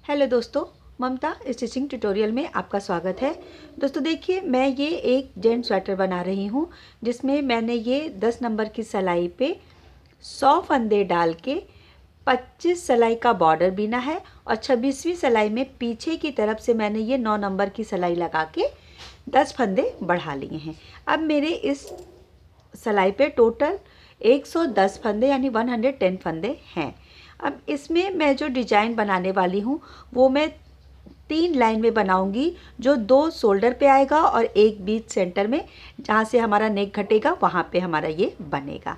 Hello दोस्तों, ममता stitching tutorial में आपका स्वागत है। दोस्तों देखिए, मैं ये एक जेंट्स स्वेटर बना रही हूँ जिसमें मैंने ये 10 नंबर की सिलाई पे 100 फंदे डाल के 25 सिलाई का बॉर्डर बीना है और 26वीं सिलाई में पीछे की तरफ से मैंने ये 9 नंबर की सिलाई लगा के 10 फंदे बढ़ा लिए हैं। अब मेरे इस सिलाई पे टोटल 110 फंदे यानी 110 फंदे हैं। अब इसमें मैं जो डिजाइन बनाने वाली हूँ वो मैं 3 लाइन में बनाऊंगी, जो 2 शोल्डर पे आएगा और एक बीच सेंटर में जहाँ से हमारा नेक घटेगा वहाँ पे हमारा ये बनेगा।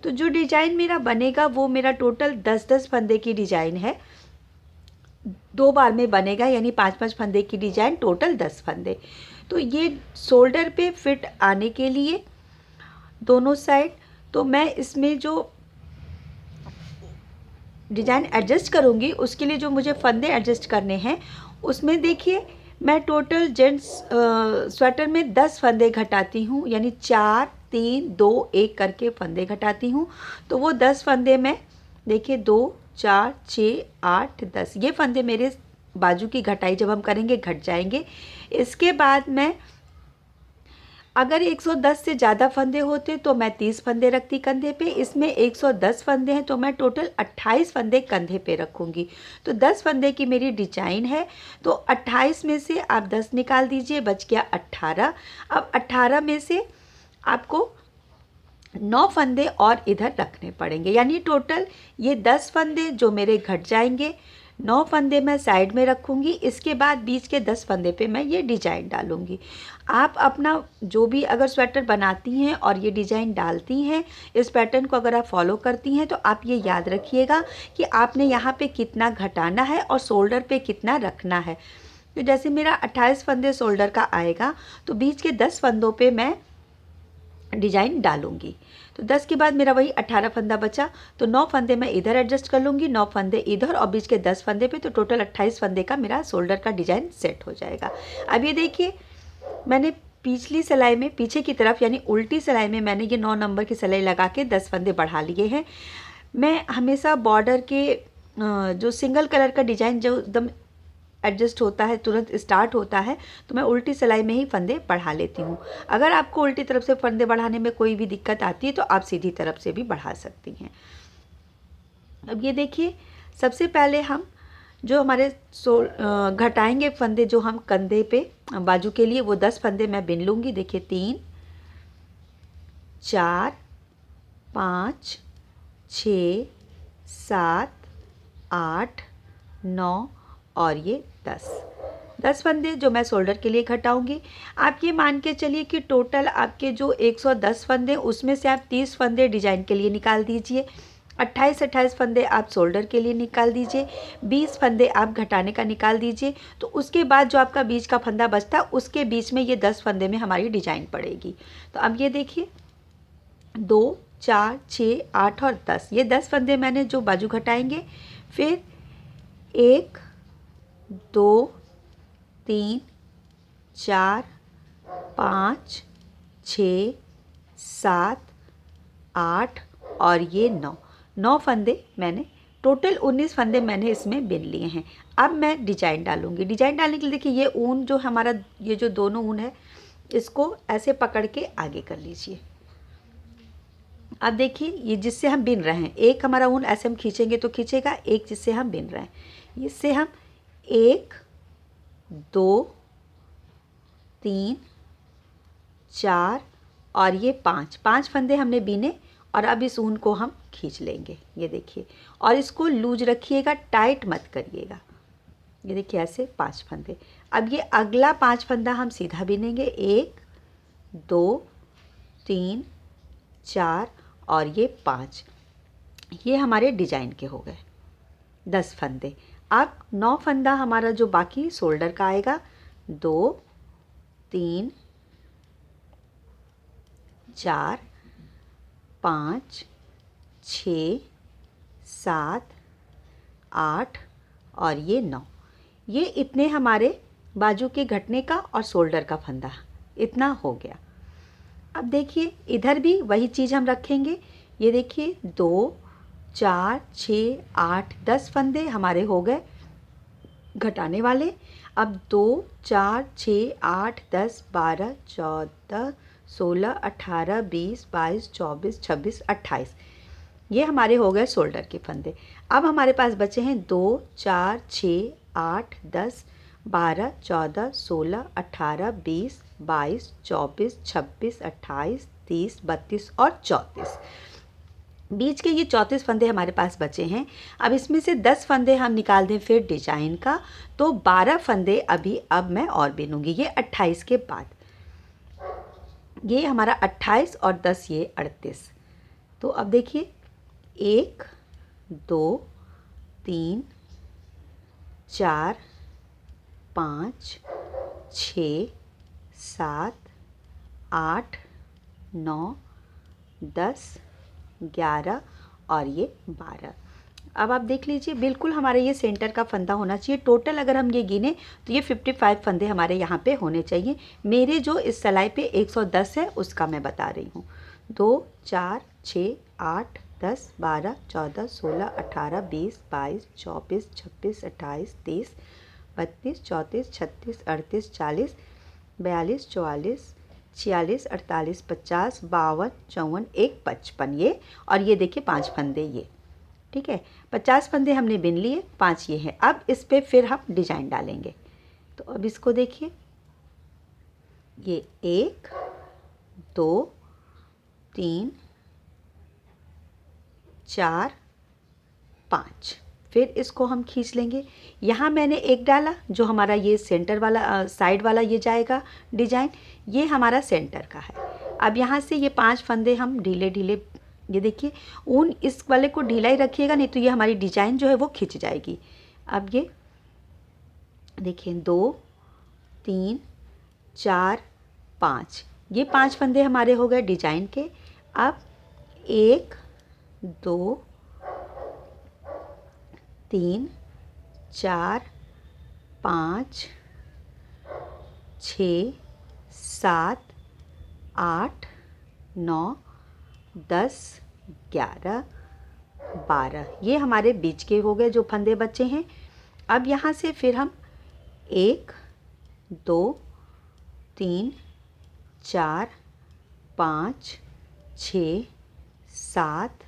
तो जो डिजाइन मेरा बनेगा वो मेरा टोटल 10-10 फंदे की डिजाइन है। 2 बार में बनेगा यानी 5-5 फंदे की डिजाइन, टोटल 10 फंदे। तो ये शोल्डर पे फिट आने के लिए दोनों साइड, तो मैं इसमें जो डिज़ाइन एडजस्ट करूँगी उसके लिए जो मुझे फंदे एडजस्ट करने हैं उसमें देखिए मैं टोटल जेंट्स स्वेटर में 10 फंदे घटाती हूँ, यानी 4 3 2 1 करके फंदे घटाती हूँ। तो वो 10 फंदे में देखिए 2 4 6 8 10 ये फंदे मेरे बाजू की घटाई जब हम करेंगे घट जाएंगे। इसके बाद मैं अगर 110 से ज़्यादा फंदे होते तो मैं 30 फंदे रखती कंधे पे। इसमें 110 फंदे हैं तो मैं टोटल 28 फंदे कंधे पे रखूँगी। तो 10 फंदे की मेरी डिजाइन है, तो 28 में से आप 10 निकाल दीजिए, बच गया 18। अब 18 में से आपको 9 फंदे और इधर रखने पड़ेंगे, यानी टोटल ये 10 फंदे जो मेरे घट जाएंगे, 9 फंदे मैं साइड में रखूँगी। इसके बाद बीच के 10 फंदे पे मैं ये डिजाइन डालूँगी। आप अपना जो भी अगर स्वेटर बनाती हैं और ये डिज़ाइन डालती हैं, इस पैटर्न को अगर आप फॉलो करती हैं तो आप ये याद रखिएगा कि आपने यहाँ पे कितना घटाना है और शोल्डर पे कितना रखना है। तो जैसे मेरा 28 फंदे शोल्डर का आएगा तो बीच के 10 फंदों पे मैं डिजाइन डालूंगी। तो 10 के बाद मेरा वही 18 फंदा बचा, तो 9 फंदे मैं इधर एडजस्ट कर लूँगी, 9 फंदे इधर और बीच के 10 फंदे पे, तो टोटल 28 फंदे का मेरा शोल्डर का डिज़ाइन सेट हो जाएगा। अब ये देखिए, मैंने पिछली सिलाई में पीछे की तरफ यानी उल्टी सिलाई में मैंने ये 9 नंबर की सिलाई लगा के 10 फंदे बढ़ा लिए हैं। मैं हमेशा बॉर्डर के जो सिंगल कलर का डिज़ाइन जो एकदम एडजस्ट होता है, तुरंत स्टार्ट होता है, तो मैं उल्टी सिलाई में ही फंदे बढ़ा लेती हूँ। अगर आपको उल्टी तरफ से फंदे बढ़ाने में कोई भी दिक्कत आती है तो आप सीधी तरफ से भी बढ़ा सकती हैं। अब ये देखिए, सबसे पहले हम जो हमारे घटाएंगे फंदे जो हम कंधे पे बाजू के लिए, वो 10 फंदे मैं बिन लूँगी। देखिए 3 4 5 6 7 8 9 और ये 10 फंदे जो मैं शोल्डर के लिए घटाऊंगी। आप ये मान के चलिए कि टोटल आपके जो 110 फंदे उसमें से आप 30 फंदे डिजाइन के लिए निकाल दीजिए, 28 फंदे आप शोल्डर के लिए निकाल दीजिए, 20 फंदे आप घटाने का निकाल दीजिए। तो उसके बाद जो आपका बीच का फंदा बचता उसके बीच में ये 10 फंदे में हमारी डिजाइन पड़ेगी। तो अब ये देखिए 2 4 6 8 और 10, ये 10 फंदे मैंने जो बाजू घटाएंगे। फिर 1 2 3 4 5 6 7 8 और ये 9 फंदे मैंने टोटल 19 फंदे मैंने इसमें बिन लिए हैं। अब मैं डिजाइन डालूंगी। डिजाइन डालने के लिए देखिए ये ऊन जो हमारा, ये जो दोनों ऊन है इसको ऐसे पकड़ के आगे कर लीजिए। अब देखिए ये जिससे हम बिन रहे हैं, एक हमारा ऊन ऐसे हम खींचेंगे तो खींचेगा, एक जिससे हम बिन रहे हैं, इससे हम 1 2 3 4 और ये 5 फंदे हमने बीने। और अब इस ऊन को हम खींच लेंगे, ये देखिए, और इसको लूज रखिएगा, टाइट मत करिएगा। ये देखिए ऐसे 5 फंदे। अब ये अगला 5 फंदा हम सीधा बीनेंगे, 1 2 3 4 और ये 5, ये हमारे डिजाइन के हो गए 10 फंदे। अब 9 फंदा हमारा जो बाकी शोल्डर का आएगा, 2 3 4 5 6 7 8 और ये 9, ये इतने हमारे बाजू के घटने का और शोल्डर का फंदा इतना हो गया। अब देखिए इधर भी वही चीज़ हम रखेंगे। ये देखिए 2 4 6 8 10 फंदे हमारे हो गए। घटाने वाले। अब 2 4 6 8 10 12 14 16 18 20 22 24 26 28, ये हमारे हो गए शोल्डर के फंदे। अब हमारे पास बचे हैं 2 4 6 8 10 12 14 16 18 20 22 24 26 28 30 32 और 34। बीच के ये 34 फंदे हमारे पास बचे हैं। अब इसमें से 10 फंदे हम निकाल दें फिर डिजाइन का, तो 12 फंदे अभी अब मैं और बिनूंगी, ये 28 के बाद। ये हमारा 28 और 10 ये 38। तो अब देखिए 1 2 3 4 5 6 7 8 9 10 11 और ये 12। अब आप देख लीजिए बिल्कुल हमारे ये सेंटर का फंदा होना चाहिए। टोटल अगर हम ये गिने तो ये 55 फंदे हमारे यहाँ पे होने चाहिए। मेरे जो इस सिलाई पे 110 है उसका मैं बता रही हूँ। 2 4 6 8 10 12 14 16 18 20 22 24 26 28 30 32 34 36 38 40 42 44 46 48 50 52 54 1 55, ये और ये देखिए 5 फंदे ये, ठीक है। 50 फंदे हमने बिन लिए, 5 ये हैं। अब इस पे फिर हम डिजाइन डालेंगे। तो अब इसको देखिए, ये 1 2 3 4 5, फिर इसको हम खींच लेंगे। यहाँ मैंने एक डाला जो हमारा ये सेंटर वाला साइड वाला ये जाएगा डिजाइन, ये हमारा सेंटर का है। अब यहाँ से ये 5 फंदे हम ढीले ढीले, ये देखिए ऊन इस वाले को ढीला ही रखिएगा, नहीं तो ये हमारी डिजाइन जो है वो खिंच जाएगी। अब ये देखिए 2 3 4 5, ये 5 फंदे हमारे हो गए डिजाइन के। अब 1 2 3 4 5 6 7 8 9 10 11 12, ये हमारे बीच के हो गए जो फंदे बचे हैं। अब यहाँ से फिर हम 1 2 3 4 5 6 7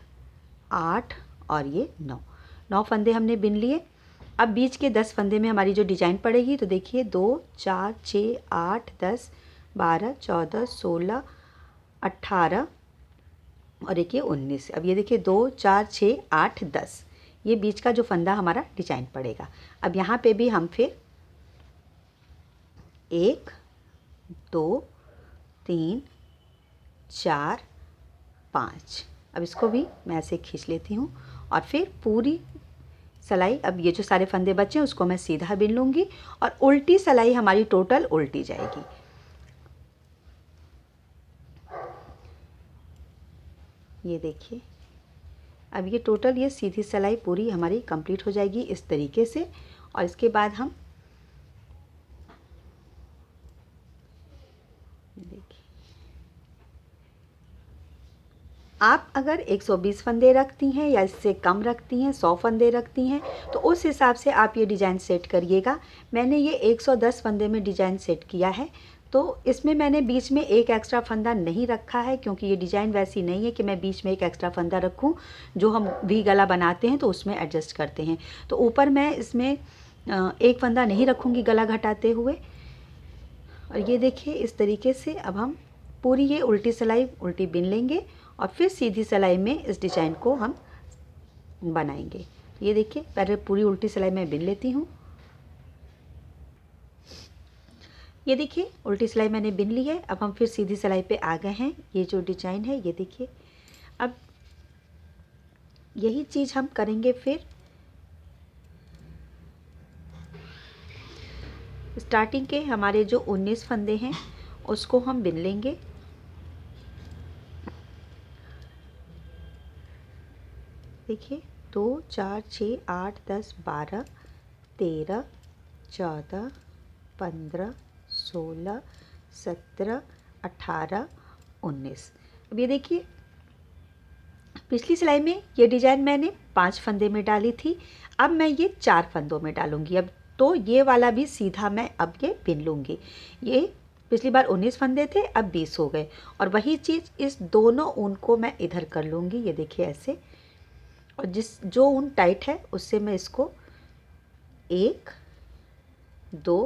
8 और ये 9 फंदे हमने बिन लिए। अब बीच के 10 फंदे में हमारी जो डिजाइन पड़ेगी, तो देखिए 2 4 6 8 10 12 14 16 18 और एक ये 19। अब ये देखिए 2 4 6 8 10, ये बीच का जो फंदा हमारा डिजाइन पड़ेगा। अब यहाँ पे भी हम फिर 1 2 3 4 5, अब इसको भी मैं ऐसे खींच लेती हूँ और फिर पूरी सिलाई, अब ये जो सारे फंदे बचे हैं उसको मैं सीधा बिन लूँगी और उल्टी सिलाई हमारी टोटल उल्टी जाएगी। ये देखिए अब ये टोटल ये सीधी सिलाई पूरी हमारी कंप्लीट हो जाएगी इस तरीके से। और इसके बाद हम देखिए, आप अगर 120 फंदे रखती हैं या इससे कम रखती हैं, 100 फंदे रखती हैं, तो उस हिसाब से आप ये डिज़ाइन सेट करिएगा। मैंने ये 110 फंदे में डिज़ाइन सेट किया है, तो इसमें मैंने बीच में एक एक्स्ट्रा फंदा नहीं रखा है, क्योंकि ये डिज़ाइन वैसी नहीं है कि मैं बीच में एक एक्स्ट्रा फंदा रखूं। जो हम वी गला बनाते हैं तो उसमें एडजस्ट करते हैं, तो ऊपर मैं इसमें एक फंदा नहीं रखूँगी गला घटाते हुए। और ये देखिए इस तरीके से अब हम पूरी ये उल्टी सिलाई उल्टी बिन लेंगे और फिर सीधी सिलाई में इस डिज़ाइन को हम बनाएंगे। ये देखिए पहले पूरी उल्टी सिलाई मैं बिन लेती हूँ। ये देखिए उल्टी सिलाई मैंने बिन ली है। अब हम फिर सीधी सिलाई पे आ गए हैं। ये जो डिज़ाइन है ये देखिए, अब यही चीज़ हम करेंगे। फिर स्टार्टिंग के हमारे जो 19 फंदे हैं उसको हम बिन लेंगे। देखिए 2 4 6 8 10 12 13 14 15 16 17 18 19। अब ये देखिए पिछली सिलाई में ये डिज़ाइन मैंने 5 फंदे में डाली थी, अब मैं ये 4 फंदों में डालूंगी। अब तो ये वाला भी सीधा मैं अब ये बिन लूँगी। ये पिछली बार 19 फंदे थे, अब 20 हो गए। और वही चीज़ इस दोनों ऊन को मैं इधर कर लूँगी, ये देखिए ऐसे। और जो ऊन टाइट है उससे मैं इसको 1 2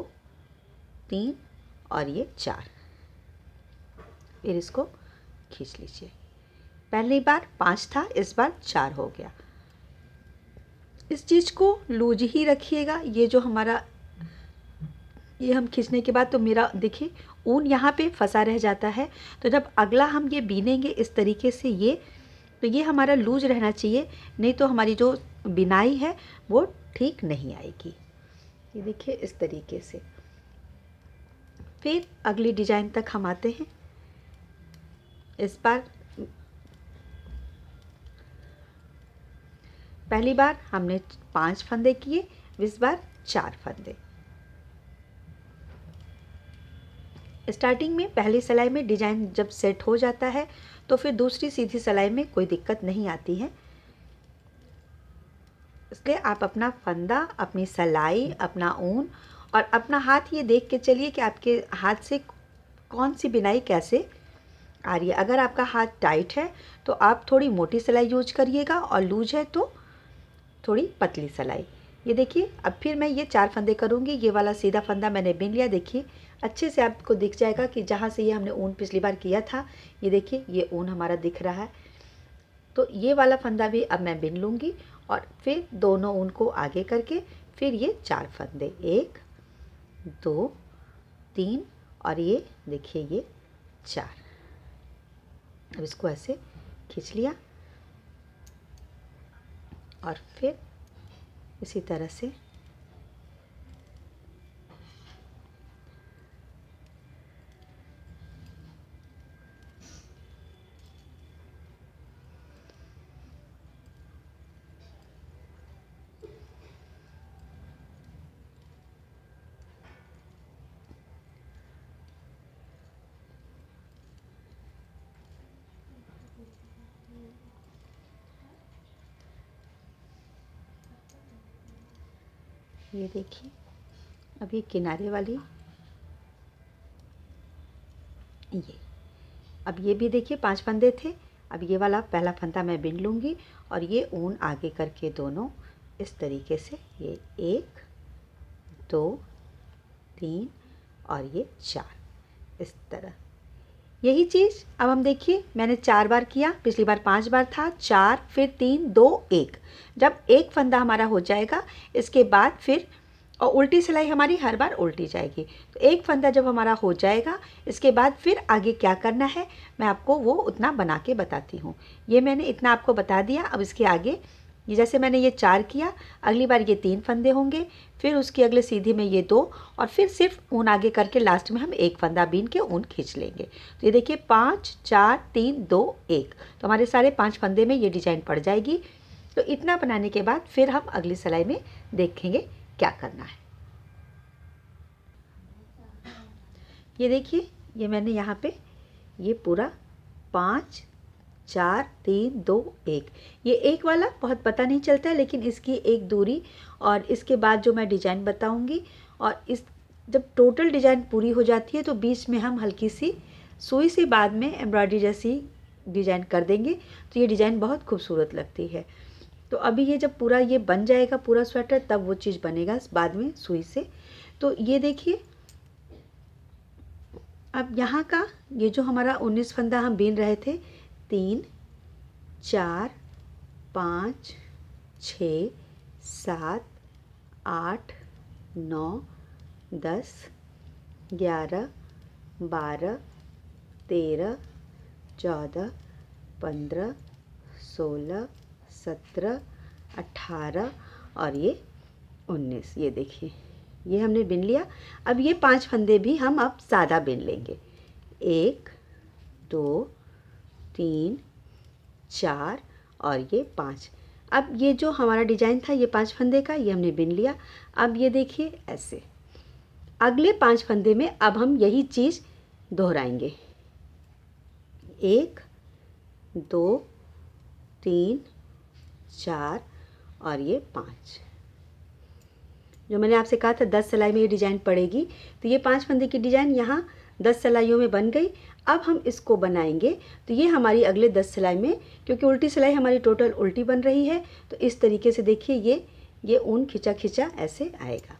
3 और ये 4, फिर इसको खींच लीजिए। पहली बार 5 था, इस बार 4 हो गया। इस चीज़ को लूज ही रखिएगा। ये जो हमारा ये हम खींचने के बाद तो मेरा देखिए ऊन यहाँ पे फंसा रह जाता है। तो जब अगला हम ये बीनेंगे इस तरीके से ये, तो ये हमारा लूज रहना चाहिए, नहीं तो हमारी जो बिनाई है वो ठीक नहीं आएगी। ये देखिए इस तरीके से। फिर अगली डिजाइन तक हम आते हैं। इस बार पहली बार हमने 5 फंदे किए, इस बार 4 फंदे। स्टार्टिंग में पहली सिलाई में डिजाइन जब सेट हो जाता है तो फिर दूसरी सीधी सिलाई में कोई दिक्कत नहीं आती है। इसलिए आप अपना फंदा, अपनी सिलाई, अपना ऊन और अपना हाथ ये देख के चलिए कि आपके हाथ से कौन सी बिनाई कैसे आ रही है। अगर आपका हाथ टाइट है तो आप थोड़ी मोटी सिलाई यूज करिएगा और लूज है तो थोड़ी पतली सिलाई। ये देखिए अब फिर मैं ये 4 फंदे करूँगी। ये वाला सीधा फंदा मैंने बिन लिया। देखिए अच्छे से आपको दिख जाएगा कि जहाँ से ये हमने ऊन पिछली बार किया था, ये देखिए ये ऊन हमारा दिख रहा है। तो ये वाला फंदा भी अब मैं बिन लूँगी और फिर दोनों ऊन को आगे करके फिर ये 4 फंदे, 1 2 3 और ये देखिए ये 4। अब इसको ऐसे खींच लिया और फिर इसी तरह से ये देखिए अब ये किनारे वाली ये, अब ये भी देखिए 5 फंदे थे। अब ये वाला पहला फंदा मैं बिन लूँगी और ये ऊन आगे करके दोनों इस तरीके से, ये 1 2 3 और ये 4 इस तरह। यही चीज़ अब हम देखिए मैंने 4 बार किया, पिछली बार 5 बार था। 4 फिर 3 2 1। जब एक फंदा हमारा हो जाएगा इसके बाद फिर और उल्टी सिलाई हमारी हर बार उल्टी जाएगी। तो एक फंदा जब हमारा हो जाएगा इसके बाद फिर आगे क्या करना है मैं आपको वो उतना बना के बताती हूँ। ये मैंने इतना आपको बता दिया। अब इसके आगे ये जैसे मैंने ये 4 किया, अगली बार ये 3 फंदे होंगे, फिर उसके अगले सीधी में ये 2 और फिर सिर्फ ऊन आगे करके लास्ट में हम एक फंदा बीन के ऊन खींच लेंगे। तो ये देखिए 5 4 3 2 1, तो हमारे सारे 5 फंदे में ये डिजाइन पड़ जाएगी। तो इतना बनाने के बाद फिर हम अगली सिलाई में देखेंगे क्या करना है। ये देखिए ये मैंने यहाँ पे ये पूरा 5 4 3 2 1, ये एक वाला बहुत पता नहीं चलता है, लेकिन इसकी एक दूरी और इसके बाद जो मैं डिजाइन बताऊंगी और इस जब टोटल डिजाइन पूरी हो जाती है तो बीच में हम हल्की सी सुई से बाद में एम्ब्रॉयडरी जैसी डिजाइन कर देंगे। तो ये डिजाइन बहुत खूबसूरत लगती है। तो अभी ये जब पूरा ये बन जाएगा पूरा स्वेटर तब वो चीज़ बनेगा बाद में सुई से। तो ये देखिए अब यहाँ का ये जो हमारा 19 फंदा हम बीन रहे थे, 3 4 5 6 7 8 9 10 11 12 13 14 15 16 17 18 और ये 19। ये देखिए ये हमने बिन लिया। अब ये 5 फंदे भी हम अब सादा बिन लेंगे, 1 2 3 4 और ये 5। अब ये जो हमारा डिजाइन था ये 5 फंदे का ये हमने बिन लिया। अब ये देखिए ऐसे अगले 5 फंदे में अब हम यही चीज़ दोहराएंगे, 1 2 3 4 और ये 5। जो मैंने आपसे कहा था 10 सिलाई में ये डिज़ाइन पड़ेगी, तो ये 5 फंदे की डिज़ाइन यहाँ 10 सिलाइयों में बन गई। अब हम इसको बनाएंगे, तो ये हमारी अगले 10 सिलाई में, क्योंकि उल्टी सिलाई हमारी टोटल उल्टी बन रही है, तो इस तरीके से देखिए ये ऊन खिंचा खिंचा ऐसे आएगा।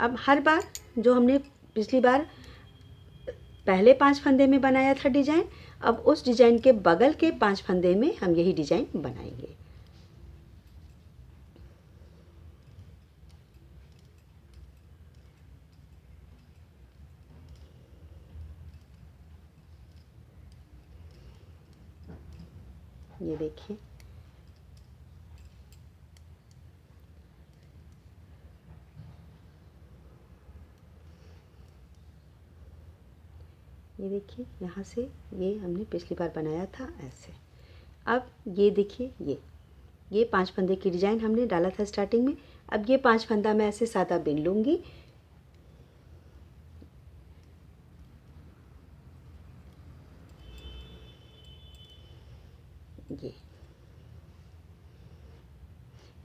अब हर बार जो हमने पिछली बार पहले 5 फंदे में बनाया था डिज़ाइन, अब उस डिज़ाइन के बगल के 5 फंदे में हम यही डिज़ाइन बनाएंगे। ये देखिए, ये देखिए यहाँ से ये हमने पिछली बार बनाया था ऐसे। अब ये देखिए, ये 5 फंदे की डिज़ाइन हमने डाला था स्टार्टिंग में। अब ये 5 फंदा मैं ऐसे सादा बिन लूँगी।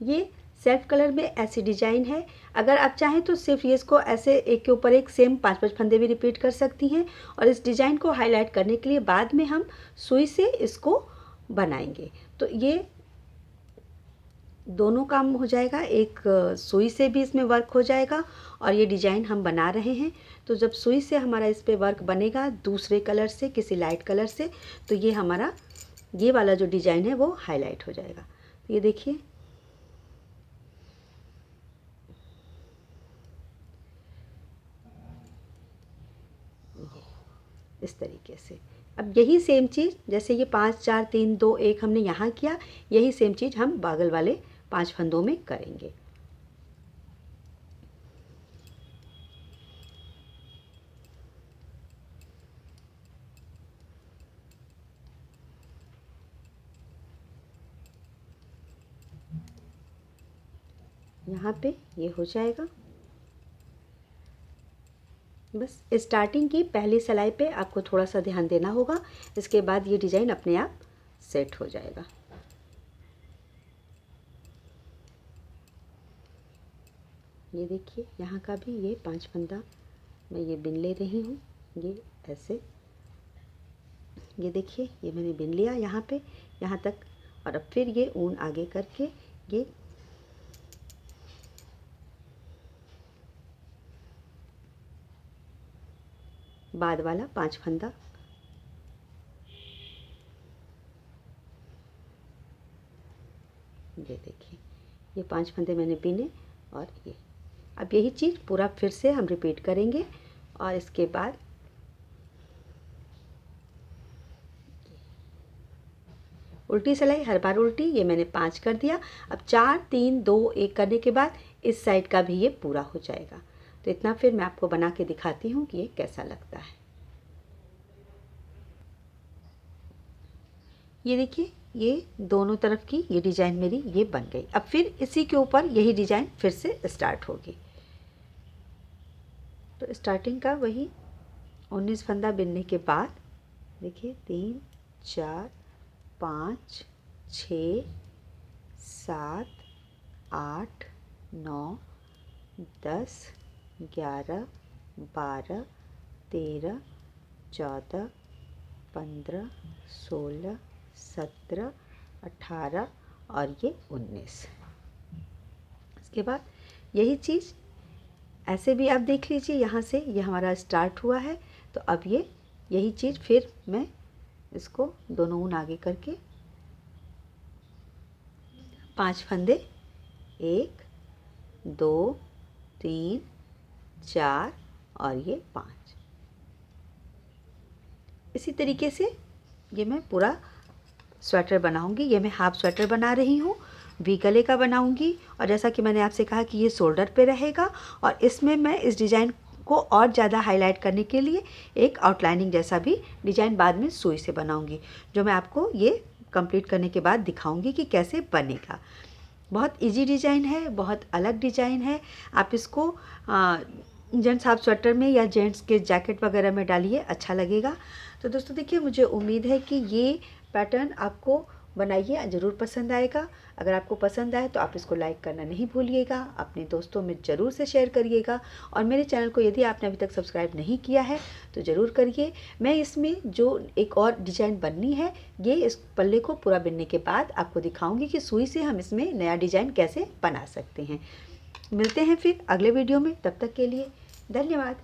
ये सेल्फ कलर में ऐसी डिज़ाइन है। अगर आप चाहें तो सिर्फ ये इसको ऐसे एक के ऊपर एक सेम 5-5 फंदे भी रिपीट कर सकती हैं, और इस डिज़ाइन को हाईलाइट करने के लिए बाद में हम सुई से इसको बनाएंगे। तो ये दोनों काम हो जाएगा, एक सुई से भी इसमें वर्क हो जाएगा, और ये डिज़ाइन हम बना रहे हैं, तो जब सुई से हमारा इस पर वर्क बनेगा दूसरे कलर से, किसी लाइट कलर से, तो ये हमारा ये वाला जो डिज़ाइन है वो हाईलाइट हो जाएगा। तो ये देखिए, इस तरीके से। अब यही सेम चीज़ जैसे ये 5 4 3 2 1 हमने यहाँ किया, यही सेम चीज़ हम बगल वाले 5 फंदों में करेंगे। यहाँ पे ये हो जाएगा। बस स्टार्टिंग की पहली सिलाई पे आपको थोड़ा सा ध्यान देना होगा, इसके बाद ये डिज़ाइन अपने आप सेट हो जाएगा। ये देखिए, यहाँ का भी ये 5 फंदा मैं ये बिन ले रही हूँ, ये ऐसे। ये देखिए, ये मैंने बिन लिया यहाँ पे, यहाँ तक, और अब फिर ये ऊन आगे करके ये बाद वाला 5 फंदा, ये देखिए, ये 5 फंदे मैंने बिने, और ये अब यही चीज़ पूरा फिर से हम रिपीट करेंगे। और इसके बाद उल्टी सिलाई हर बार उल्टी, ये मैंने 5 कर दिया। अब 4 3 2 1 करने के बाद इस साइड का भी ये पूरा हो जाएगा। तो इतना फिर मैं आपको बना के दिखाती हूँ कि ये कैसा लगता है। ये देखिए, ये दोनों तरफ की ये डिज़ाइन मेरी ये बन गई। अब फिर इसी के ऊपर यही डिज़ाइन फिर से स्टार्ट होगी। तो स्टार्टिंग का वही 19 फंदा बिनने के बाद देखिए 3 4 5 6 7 8 9 10 11 12 13 14 15 16 17 18 और ये 19। इसके बाद यही चीज़ ऐसे भी आप देख लीजिए, यहाँ से ये हमारा स्टार्ट हुआ है, तो अब ये यही चीज़ फिर मैं इसको दोनों ऊन आगे करके 5 फंदे 1 2 3 4 और ये 5, इसी तरीके से ये मैं पूरा स्वेटर बनाऊंगी। ये मैं हाफ स्वेटर बना रही हूँ, वी गले का बनाऊंगी, और जैसा कि मैंने आपसे कहा कि ये शोल्डर पे रहेगा, और इसमें मैं इस डिज़ाइन को और ज़्यादा हाईलाइट करने के लिए एक आउटलाइनिंग जैसा भी डिज़ाइन बाद में सुई से बनाऊंगी, जो मैं आपको ये कंप्लीट करने के बाद दिखाऊंगी कि कैसे बनेगा। बहुत इजी डिज़ाइन है, बहुत अलग डिज़ाइन है। आप इसको जेंट्स हाफ स्वेटर में या जेंट्स के जैकेट वगैरह में डालिए, अच्छा लगेगा। तो दोस्तों देखिए, मुझे उम्मीद है कि ये पैटर्न आपको बनाइए, ज़रूर पसंद आएगा। अगर आपको पसंद आए तो आप इसको लाइक करना नहीं भूलिएगा, अपने दोस्तों में ज़रूर से शेयर करिएगा और मेरे चैनल को यदि आपने अभी तक सब्सक्राइब नहीं किया है तो ज़रूर करिए। मैं इसमें जो एक और डिज़ाइन बननी है, ये इस पल्ले को पूरा बिनने के बाद आपको दिखाऊंगी कि सुई से हम इसमें नया डिज़ाइन कैसे बना सकते हैं। मिलते हैं फिर अगले वीडियो में, तब तक के लिए धन्यवाद।